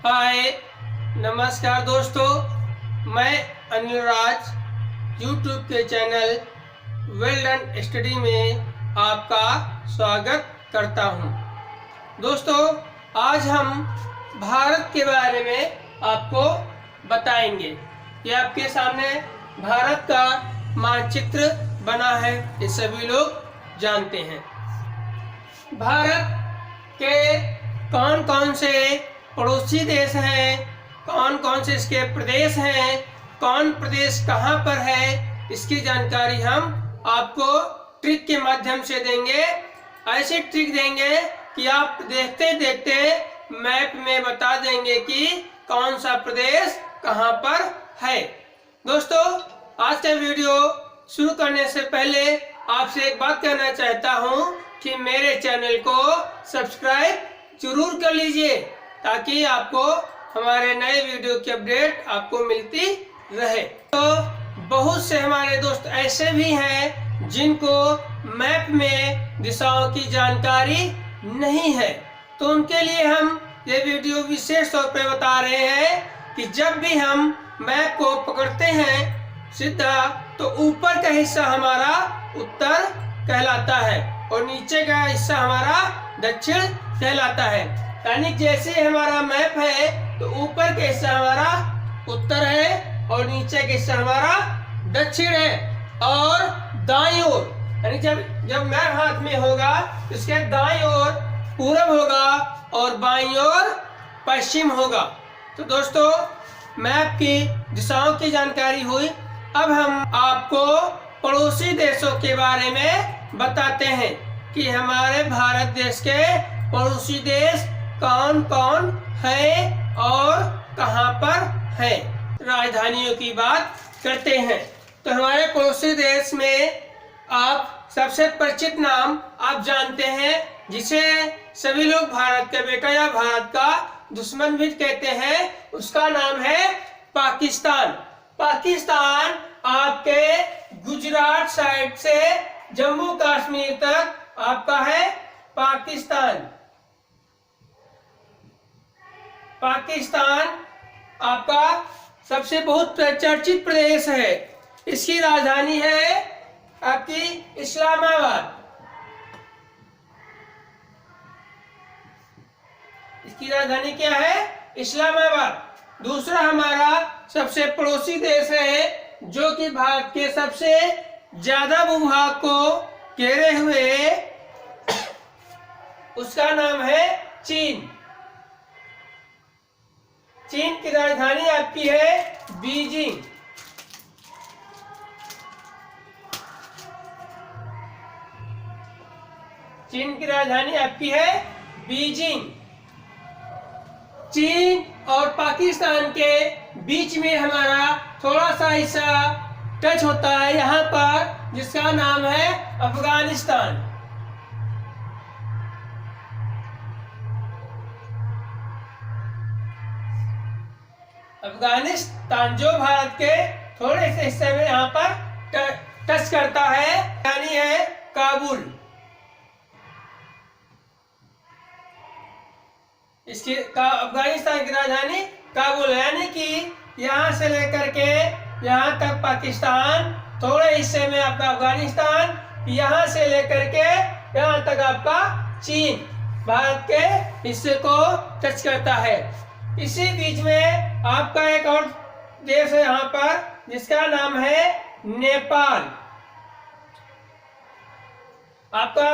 हाय नमस्कार दोस्तों, मैं अनिल राज यूट्यूब के चैनल वेल डन स्टडी में आपका स्वागत करता हूं। दोस्तों, आज हम भारत के बारे में आपको बताएंगे। ये आपके सामने भारत का मानचित्र बना है, ये सभी लोग जानते हैं। भारत के कौन कौन से पड़ोसी देश हैं, कौन कौन से इसके प्रदेश हैं, कौन प्रदेश कहाँ पर है, इसकी जानकारी हम आपको ट्रिक के माध्यम से देंगे। ऐसी ट्रिक देंगे कि आप देखते देखते मैप में बता देंगे कि कौन सा प्रदेश कहाँ पर है। दोस्तों, आज का वीडियो शुरू करने से पहले आपसे एक बात कहना चाहता हूँ कि मेरे चैनल को सब्सक्राइब जरूर कर लीजिए ताकि आपको हमारे नए वीडियो की अपडेट आपको मिलती रहे। तो बहुत से हमारे दोस्त ऐसे भी हैं जिनको मैप में दिशाओं की जानकारी नहीं है, तो उनके लिए हम ये वीडियो विशेष तौर पे बता रहे हैं कि जब भी हम मैप को पकड़ते हैं सीधा, तो ऊपर का हिस्सा हमारा उत्तर कहलाता है और नीचे का हिस्सा हमारा दक्षिण कहलाता है। यानी जैसे हमारा मैप है तो ऊपर का हिस्सा हमारा उत्तर है और नीचे का हिस्सा हमारा दक्षिण है। और दाईं ओर यानी जब मैप हाथ में होगा तो इसके दाईं ओर पूरब होगा और बाईं ओर पश्चिम होगा। तो दोस्तों, मैप की दिशाओं की जानकारी हुई। अब हम आपको पड़ोसी देशों के बारे में बताते हैं कि हमारे भारत देश के पड़ोसी देश कौन कौन है और कहां पर है। राजधानियों की बात करते हैं तो हमारे पड़ोसी देश में आप सबसे परिचित नाम आप जानते हैं, जिसे सभी लोग भारत का बेटा या भारत का दुश्मन भी कहते हैं, उसका नाम है पाकिस्तान। पाकिस्तान आपके गुजरात साइड से जम्मू कश्मीर तक आपका है पाकिस्तान। पाकिस्तान आपका सबसे बहुत चर्चित प्रदेश है। इसकी राजधानी है आपकी इस्लामाबाद। इसकी राजधानी क्या है? इस्लामाबाद। दूसरा हमारा सबसे पड़ोसी देश है जो कि भारत के सबसे ज्यादा भूभाग को घेरे हुए, उसका नाम है चीन। चीन की राजधानी आपकी है बीजिंग। चीन की राजधानी आपकी है बीजिंग। चीन और पाकिस्तान के बीच में हमारा थोड़ा सा हिस्सा टच होता है यहाँ पर, जिसका नाम है अफगानिस्तान। अफगानिस्तान जो भारत के थोड़े से हिस्से में यहाँ पर टच करता है, यानी है काबुल। इसकी अफगानिस्तान की राजधानी काबुल है, यानी कि यहाँ से लेकर के यहाँ तक पाकिस्तान, थोड़े हिस्से में आपका अफगानिस्तान, यहाँ से लेकर के यहाँ तक आपका चीन भारत के हिस्से को टच करता है। इसी बीच में आपका एक और देश है यहाँ पर, जिसका नाम है नेपाल। आपका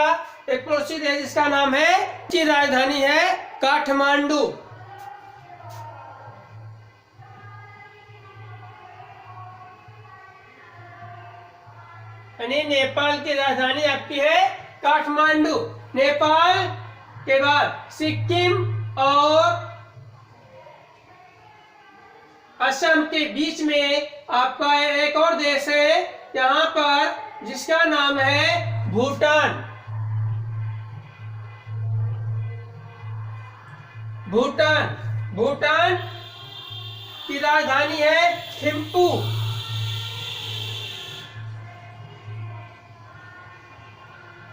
एक पड़ोसी देश जिसका नाम है, की राजधानी है काठमांडू। यानी नेपाल की राजधानी आपकी है काठमांडू। नेपाल के बाद सिक्किम और असम के बीच में आपका एक और देश है यहाँ पर, जिसका नाम है भूटान। भूटान की राजधानी है थिम्पू।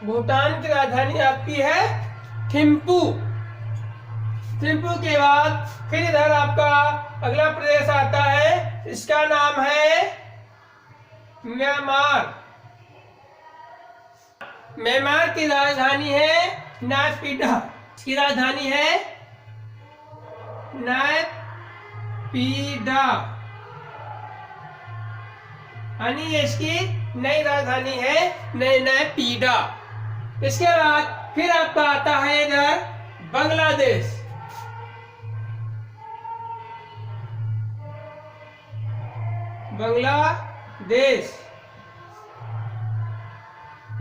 भूटान की राजधानी आपकी है थिम्पू। थिम्पू के बाद फिर इधर आपका अगला प्रदेश आता है, इसका नाम है म्यांमार। म्यांमार की राजधानी है नायपीडा। इसकी राजधानी है नायपीडा, यानी इसकी नई राजधानी है नायपीडा। इसके बाद फिर आपका आता है इधर बांग्लादेश। बांग्लादेश,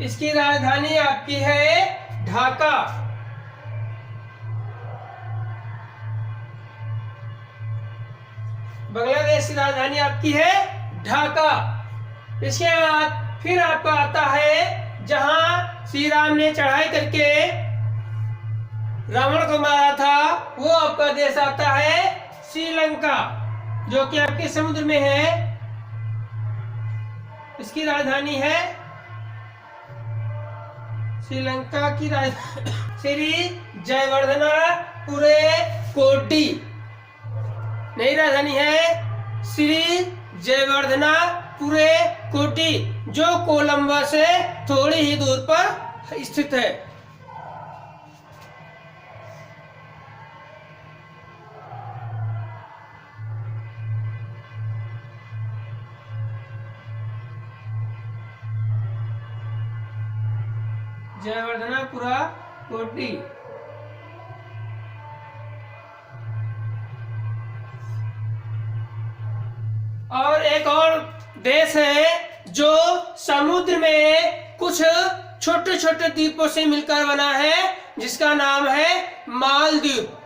इसकी राजधानी आपकी है ढाका। बांग्लादेश की राजधानी आपकी है ढाका। इसके बाद फिर आपका आता है जहां श्री राम ने चढ़ाई करके रावण को मारा था, वो आपका देश आता है श्रीलंका, जो कि आपके समुद्र में है। इसकी राजधानी है श्रीलंका की राजधानी श्री जयवर्धनापुरे कोडी। नई राजधानी है श्री जयवर्धनापुरे कोडी, जो कोलंबो से थोड़ी ही दूर पर स्थित है। जयवर्धनापुरा कोडी। और एक और देश है जो समुद्र में कुछ छोटे छोटे द्वीपों से मिलकर बना है, जिसका नाम है मालदीव।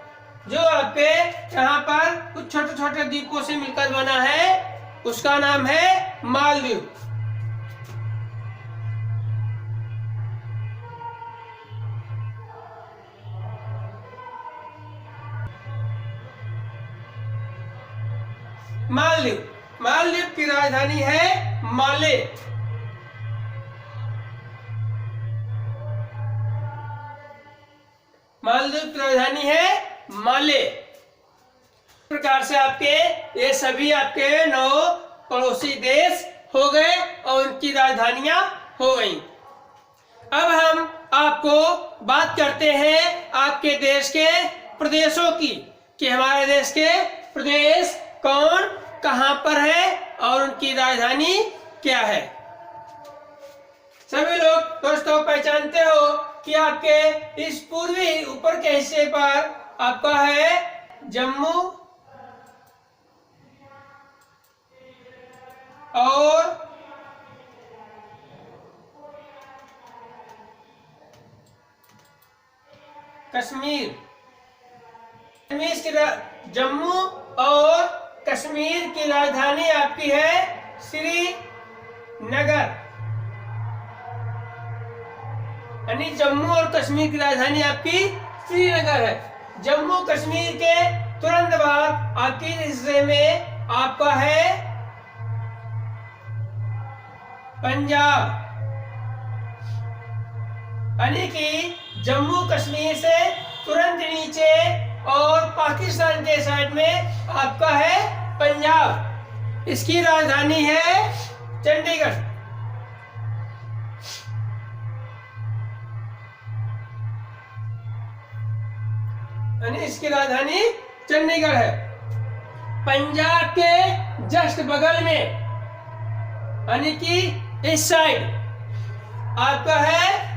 जो आपके यहाँ पर कुछ छोटे छोटे द्वीपों से मिलकर बना है, उसका नाम है मालदीव। मालदीव, मालदीव की राजधानी है माले। मालदीव की राजधानी है माले। इस प्रकार से आपके ये सभी आपके 9 पड़ोसी देश हो गए और उनकी राजधानियां हो गई। अब हम आपको बात करते हैं आपके देश के प्रदेशों की, कि हमारे देश के प्रदेश कौन कहां पर है और उनकी राजधानी क्या है। सभी लोग दोस्तों पहचानते हो कि आपके इस पूर्वी ऊपर के हिस्से पर आपका है जम्मू और कश्मीर। जम्मू और कश्मीर की राजधानी आपकी है श्रीनगर, यानी जम्मू और कश्मीर की राजधानी आपकी श्रीनगर है। जम्मू कश्मीर के तुरंत बाद आपके हिस्से में आपका है पंजाब, यानी कि जम्मू कश्मीर से तुरंत नीचे और पाकिस्तान के साइड में आपका है पंजाब। इसकी राजधानी है चंडीगढ़। यानी इसकी राजधानी चंडीगढ़ है। पंजाब के जस्ट बगल में, यानी कि इस साइड आपका है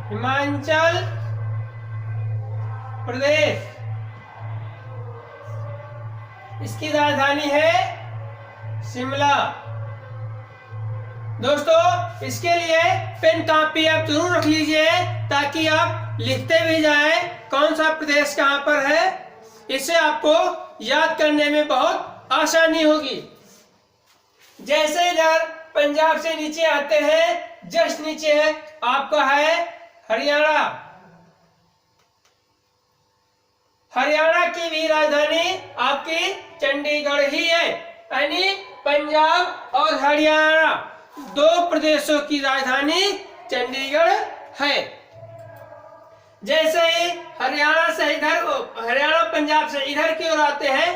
हिमाचल प्रदेश। इसकी राजधानी है शिमला। दोस्तों इसके लिए पेन कॉपी आप जरूर रख लीजिए, ताकि आप लिखते भी जाएं कौन सा प्रदेश कहां पर है। इससे आपको याद करने में बहुत आसानी होगी। जैसे इधर पंजाब से नीचे आते हैं, जस्ट नीचे आपका है हरियाणा। हरियाणा की भी राजधानी आपकी चंडीगढ़ ही है, यानी पंजाब और हरियाणा 2 प्रदेशों की राजधानी चंडीगढ़ है। जैसे ही हरियाणा से इधर, हरियाणा पंजाब से इधर की ओर आते हैं,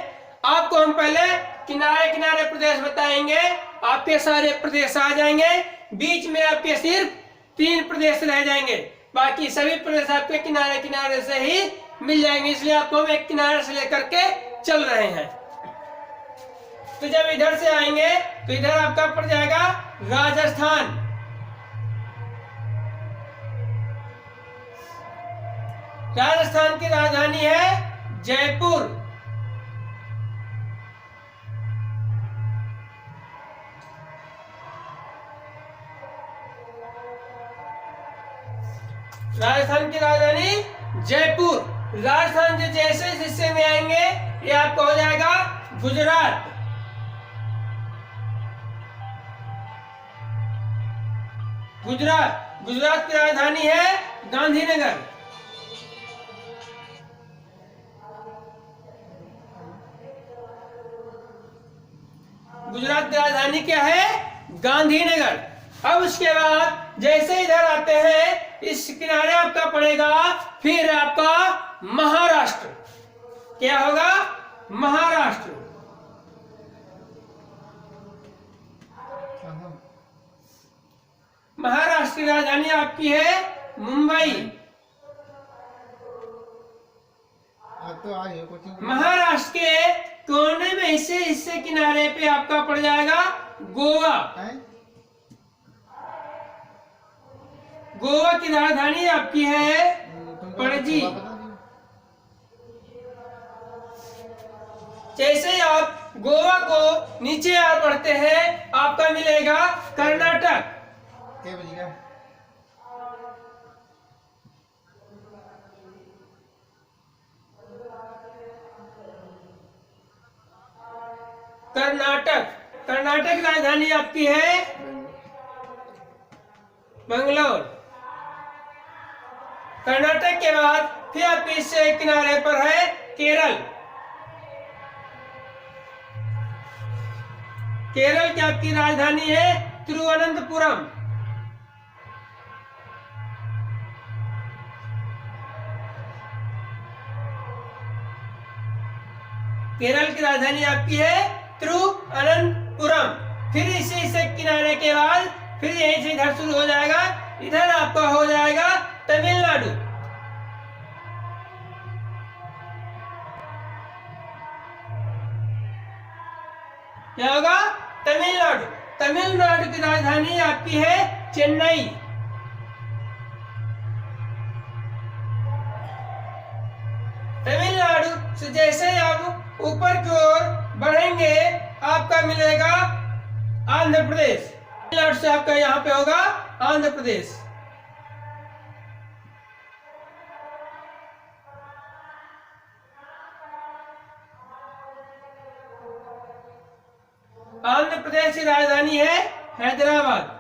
आपको हम पहले किनारे किनारे प्रदेश बताएंगे, आपके सारे प्रदेश आ जाएंगे, बीच में आपके सिर्फ 3 प्रदेश रह जाएंगे, बाकी सभी प्रदेश आपके किनारे किनारे से ही मिल जाएंगे, इसलिए आपको हम एक किनारे से लेकर के चल रहे हैं। तो जब इधर से आएंगे तो इधर आपका पड़ जाएगा राजस्थान। राजस्थान की राजधानी है जयपुर। राजस्थान की राजधानी जयपुर। राजस्थान के जैसे हिस्से में आएंगे ये आपको हो जाएगा गुजरात। गुजरात, गुजरात की राजधानी है गांधीनगर। गुजरात की राजधानी क्या है? गांधीनगर। अब उसके बाद जैसे इधर आते हैं, इस किनारे आपका पड़ेगा फिर आपका महाराष्ट्र। क्या होगा? महाराष्ट्र। महाराष्ट्र की राजधानी आपकी है मुंबई। महाराष्ट्र के कोने में हिस्से किनारे पे आपका पड़ जाएगा गोवा। गोवा की राजधानी आपकी है पणजी। जैसे ही आप गोवा को नीचे आ बढ़ते हैं, आपका मिलेगा कर्नाटक। कर्नाटक, कर्नाटक की राजधानी आपकी है बेंगलोर। कर्नाटक के बाद फिर आपके इस किनारे पर है केरल। केरल की आपकी राजधानी है तिरुवनंतपुरम। केरल की राजधानी आपकी है तिरुवनंतपुरम। फिर इसे किनारे के बाद फिर यहीं से इधर शुरू हो जाएगा, इधर आपका हो जाएगा तमिलनाडु। क्या होगा? तमिलनाडु। तमिलनाडु की राजधानी आपकी है चेन्नई। तमिलनाडु से जैसे आप ऊपर की ओर बढ़ेंगे, आपका मिलेगा आंध्र प्रदेश। तमिलनाडु से आपका यहाँ पे होगा आंध्र प्रदेश। आंध्र प्रदेश की राजधानी है हैदराबाद।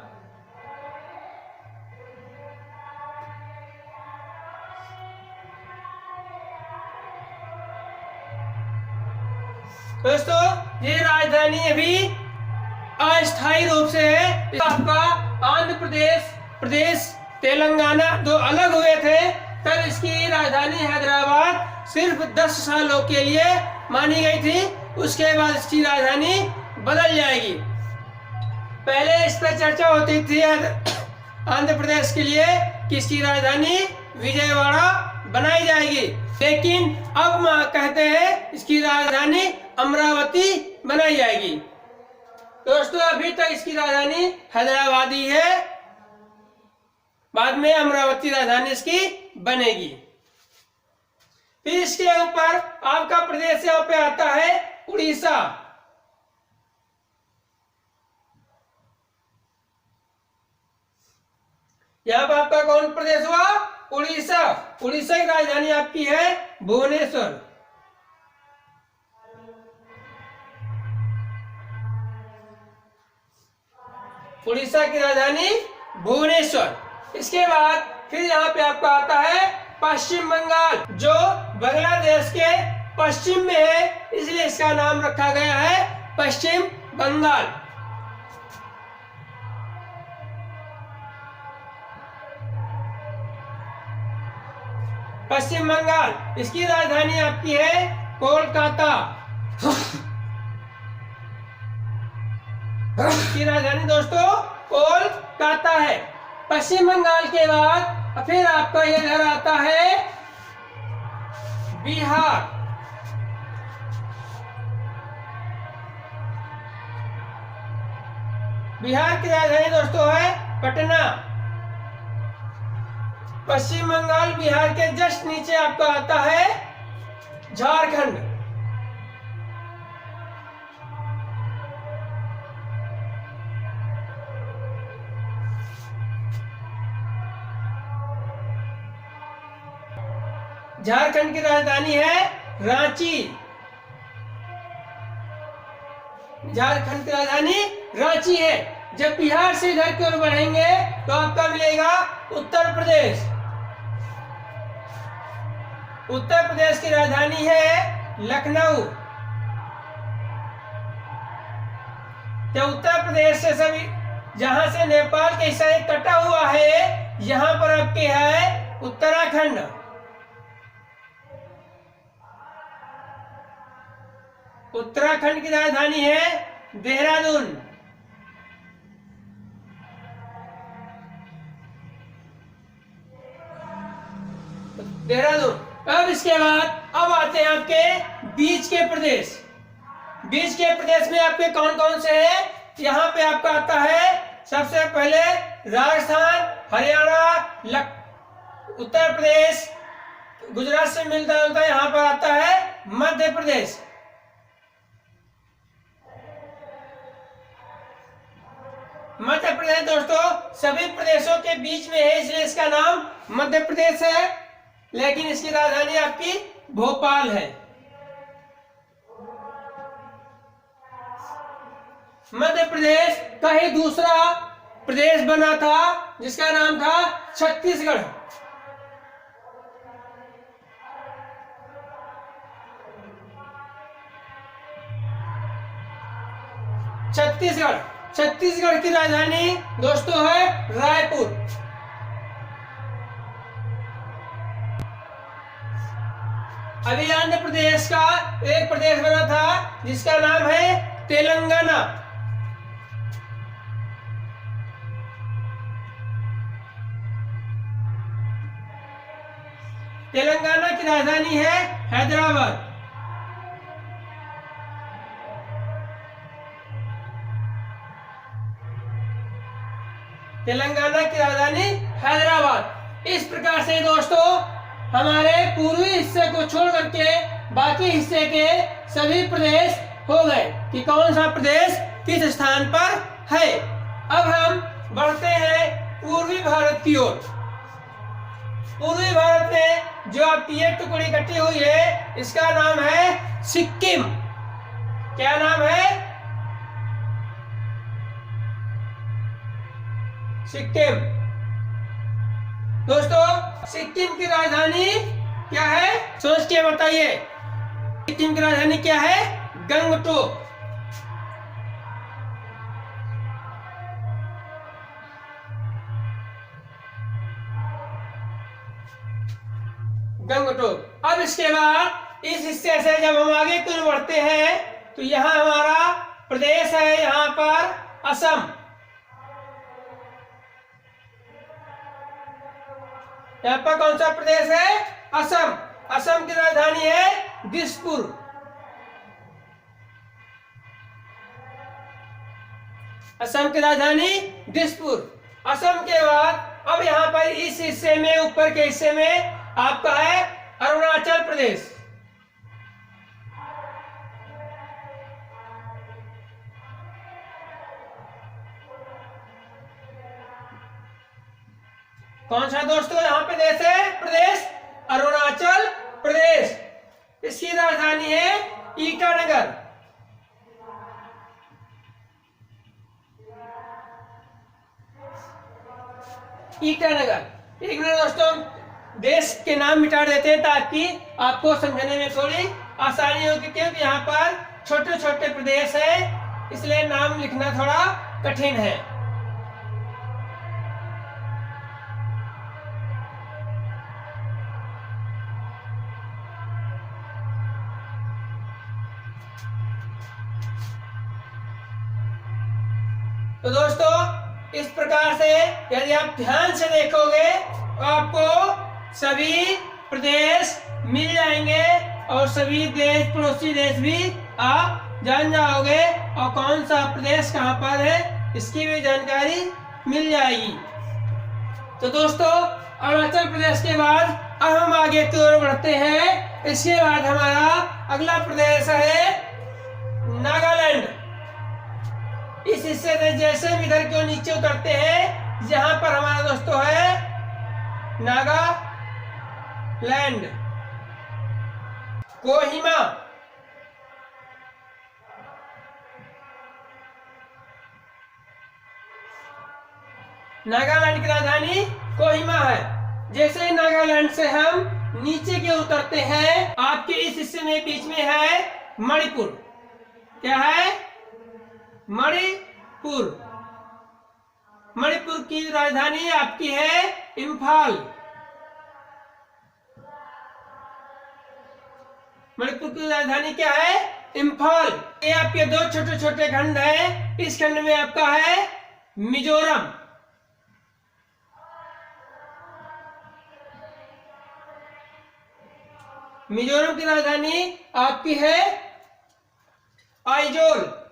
दोस्तों, ये राजधानी अभी अस्थायी रूप से है। आपका आंध्र प्रदेश, तेलंगाना दो अलग हुए थे, तब इसकी राजधानी हैदराबाद सिर्फ 10 सालों के लिए मानी गई थी। उसके बाद इसकी राजधानी बदल जाएगी। पहले इस पर चर्चा होती थी आंध्र प्रदेश के लिए कि इसकी राजधानी विजयवाड़ा बनाई जाएगी, लेकिन अब कहते हैं इसकी राजधानी अमरावती बनाई जाएगी। दोस्तों, अभी तक इसकी राजधानी हैदराबाद ही है, बाद में अमरावती राजधानी इसकी बनेगी। फिर इसके ऊपर आपका प्रदेश यहाँ पे आता है उड़ीसा। यहाँ पर आपका कौन प्रदेश हुआ? उड़ीसा। उड़ीसा की राजधानी आपकी है भुवनेश्वर। उड़ीसा की राजधानी भुवनेश्वर। इसके बाद फिर यहाँ पे आपका आता है पश्चिम बंगाल, जो बांग्लादेश के पश्चिम में है, इसलिए इसका नाम रखा गया है पश्चिम बंगाल। पश्चिम बंगाल, इसकी राजधानी आपकी है कोलकाता। इसकी राजधानी दोस्तों कोलकाता है। पश्चिम बंगाल के बाद फिर आपका ये इधर आता है बिहार। बिहार की राजधानी दोस्तों है पटना। पश्चिम बंगाल बिहार के जस्ट नीचे आपका आता है झारखंड। झारखंड की राजधानी है रांची। झारखंड की राजधानी रांची है। जब बिहार से इधर की ओर बढ़ेंगे तो आपका मिलेगा उत्तर प्रदेश। उत्तर प्रदेश की राजधानी है लखनऊ। जब उत्तर प्रदेश से सभी जहां से नेपाल के हिस्सा एक कटा हुआ है, यहां पर आपके है उत्तराखंड। उत्तराखंड की राजधानी है देहरादून। देहरादून। अब इसके बाद अब आते हैं आपके बीच के प्रदेश। बीच के प्रदेश में आपके कौन कौन से हैं? यहाँ पे आपका आता है सबसे पहले राजस्थान, हरियाणा, उत्तर प्रदेश, गुजरात से मिलता जुलता यहाँ पर आता है मध्य प्रदेश। मध्य प्रदेश दोस्तों सभी प्रदेशों के बीच में है, इसलिए इसका नाम मध्य प्रदेश है, लेकिन इसकी राजधानी आपकी भोपाल है। मध्य प्रदेश का ही दूसरा प्रदेश बना था जिसका नाम था छत्तीसगढ़। छत्तीसगढ़। छत्तीसगढ़ की राजधानी दोस्तों है रायपुर। अभी आंध्र प्रदेश का एक प्रदेश बना था जिसका नाम है तेलंगाना। तेलंगाना की राजधानी है हैदराबाद। तेलंगाना की राजधानी हैदराबाद। इस प्रकार से दोस्तों हमारे पूर्वी हिस्से को छोड़ करके बाकी हिस्से के सभी प्रदेश हो गए कि कौन सा प्रदेश किस स्थान पर है। अब हम बढ़ते हैं पूर्वी भारत की ओर। पूर्वी भारत में जो आपकी एक टुकड़ी कटी हुई है इसका नाम है सिक्किम। क्या नाम है? सिक्किम। दोस्तों सिक्किम की राजधानी क्या है? सोच के बताइए। सिक्किम की राजधानी क्या है? गंगटोक। गंगटोक। अब इसके बाद इस हिस्से से जब हम आगे की ओर बढ़ते हैं तो यहां हमारा प्रदेश है, यहां पर असम। यहाँ पर कौन सा प्रदेश है? असम। असम की राजधानी है दिसपुर। असम की राजधानी दिसपुर। असम के बाद अब यहाँ पर इस हिस्से में ऊपर के हिस्से में आपका है अरुणाचल प्रदेश। कौन सा दोस्तों यहाँ पे देश है? प्रदेश अरुणाचल प्रदेश। इसकी राजधानी है ईटानगर। ईटानगर। एक मिनट दोस्तों देश के नाम मिटा देते हैं ताकि आपको समझने में थोड़ी आसानी होगी, क्योंकि यहाँ पर छोटे छोटे प्रदेश है इसलिए नाम लिखना थोड़ा कठिन है। तो दोस्तों इस प्रकार से यदि आप ध्यान से देखोगे तो आपको सभी प्रदेश मिल जाएंगे और सभी देश, पड़ोसी देश भी आप जान जाओगे और कौन सा प्रदेश कहाँ पर है इसकी भी जानकारी मिल जाएगी। तो दोस्तों अरुणाचल प्रदेश के बाद अब हम आगे की ओर बढ़ते हैं। इसके बाद हमारा अगला प्रदेश है नागालैंड। इस हिस्से से जैसे हम इधर क्यों नीचे उतरते हैं, जहां पर हमारा दोस्तों है नागालैंड, कोहिमा। नागालैंड की राजधानी कोहिमा है। जैसे नागालैंड से हम नीचे के उतरते हैं, आपके इस हिस्से में बीच में है मणिपुर। क्या है? मणिपुर। मणिपुर की राजधानी आपकी है इम्फाल। मणिपुर की राजधानी क्या है? इम्फाल। ये आपके दो छोटे छोटे खंड हैं। इस खंड में आपका है मिजोरम। मिजोरम की राजधानी आपकी है आइजोल।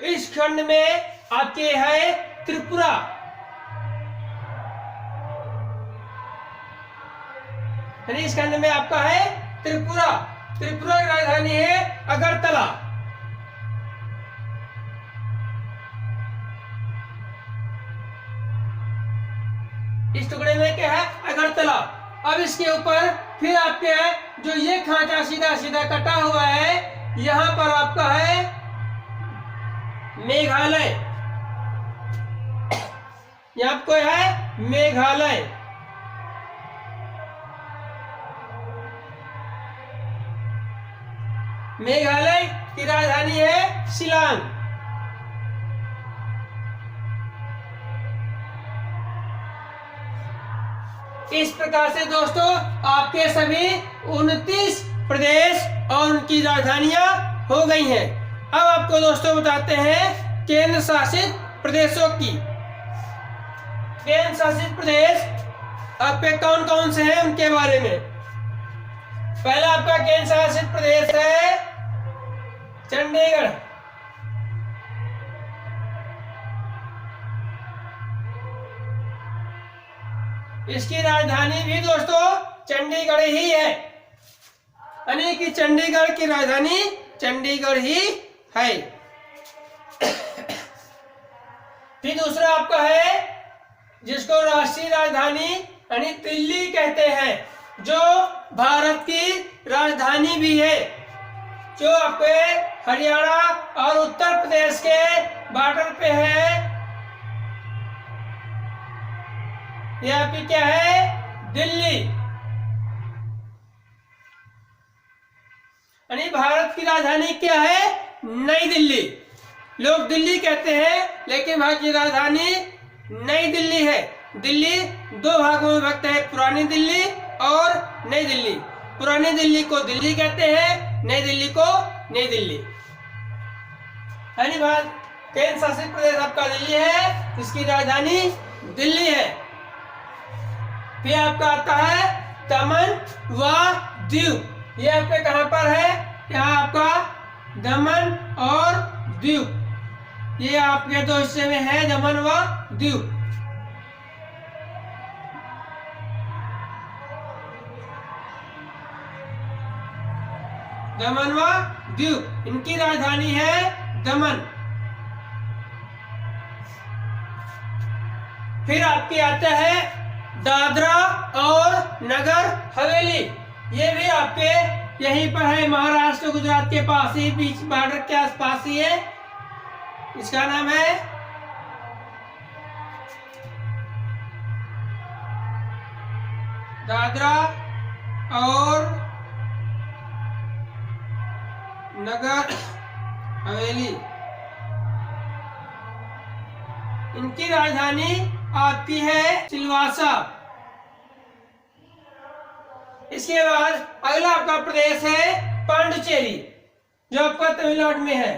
इस खंड में आपके है त्रिपुरा। इस खंड में आपका है त्रिपुरा। त्रिपुरा की राजधानी है अगरतला। इस टुकड़े में क्या है? अगरतला। अब इसके ऊपर फिर आपके है जो ये खांचा सीधा सीधा कटा हुआ है, यहां पर आपका है मेघालय। यहां आपको है मेघालय। मेघालय की राजधानी है शिलांग। इस प्रकार से दोस्तों आपके सभी 29 प्रदेश और उनकी राजधानियां हो गई हैं। अब आपको दोस्तों बताते हैं केंद्र शासित प्रदेशों की। केंद्र शासित प्रदेश आपके कौन कौन से हैं उनके बारे में। पहला आपका केंद्र शासित प्रदेश है चंडीगढ़। इसकी राजधानी भी दोस्तों चंडीगढ़ ही है, यानी कि चंडीगढ़ की राजधानी चंडीगढ़ ही है। फिर दूसरा आपका है जिसको राष्ट्रीय राजधानी यानी दिल्ली कहते हैं, जो भारत की राजधानी भी है, जो आपके हरियाणा और उत्तर प्रदेश के बॉर्डर पे है। ये आपकी क्या है? दिल्ली। यानी भारत की राजधानी क्या है? नई दिल्ली। लोग दिल्ली कहते हैं लेकिन भारत की राजधानी नई दिल्ली है। दिल्ली दो भागों में विभक्त है, पुरानी दिल्ली और नई दिल्ली। पुरानी दिल्ली को दिल्ली कहते हैं, नई दिल्ली को नई दिल्ली। यानी भारत केंद्र शासित प्रदेश आपका दिल्ली है, इसकी राजधानी दिल्ली है। फिर आपका आता है दमन व दीव। ये आपके कहां पर है? यहाँ आपका दमन और दीव। ये आपके दो हिस्से में है, दमन व दीव। दमन व दीव, इनकी राजधानी है दमन। फिर आपके आता है दादरा और नगर हवेली। ये भी आपके यहीं पर है, महाराष्ट्र गुजरात के पास ही, बीच बॉर्डर के आसपास ही है। इसका नाम है दादरा और नगर हवेली। इनकी राजधानी आपकी है सिलवासा। इसके बाद अगला आपका प्रदेश है पांडुचेरी, जो आपका तमिलनाडु में है।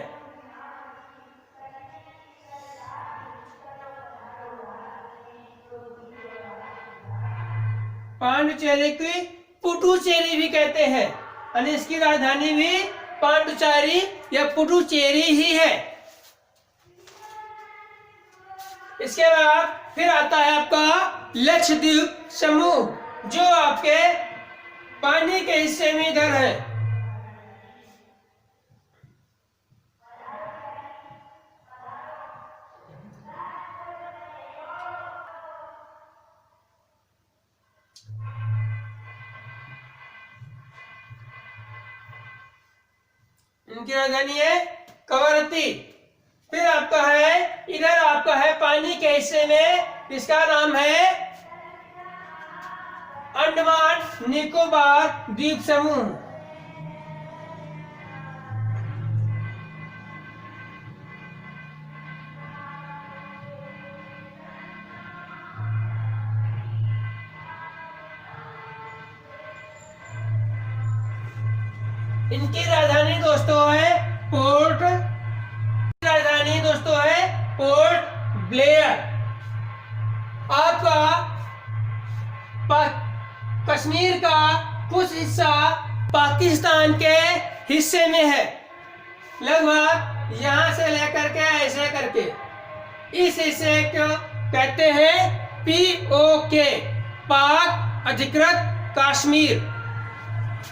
पांडुचेरी की पुडुचेरी भी कहते हैं, और इसकी राजधानी भी पांडुचेरी या पुडुचेरी ही है। इसके बाद फिर आता है आपका लक्षद्वीप समूह, जो आपके पानी के हिस्से में इधर है। इनकी राजधानी है कवरत्ती। फिर आपका है इधर आपका है पानी के हिस्से में, इसका नाम है अंडमान निकोबार द्वीप समूह। इनकी राजधानी दोस्तों है पोर्ट ब्लेयर। आपका कश्मीर का कुछ हिस्सा पाकिस्तान के हिस्से में है, लगभग यहां से लेकर के ऐसे करके। इस हिस्से को कहते हैं POK, पाक अधिकृत कश्मीर।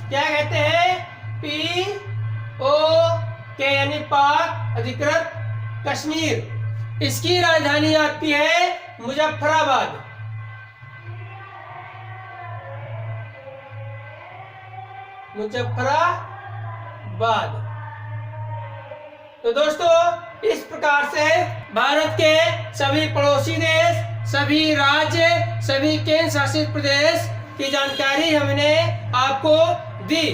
क्या कहते हैं? POK यानी पाक अधिकृत कश्मीर। इसकी राजधानी आपकी है मुजफ्फराबाद। तो दोस्तों, इस प्रकार से भारत के सभी पड़ोसी देश, सभी राज्य, सभी केंद्र शासित प्रदेश की जानकारी हमने आपको दी।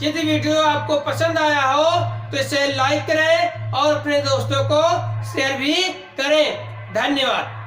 यदि वीडियो आपको पसंद आया हो तो इसे लाइक करें और अपने दोस्तों को शेयर भी करें। धन्यवाद।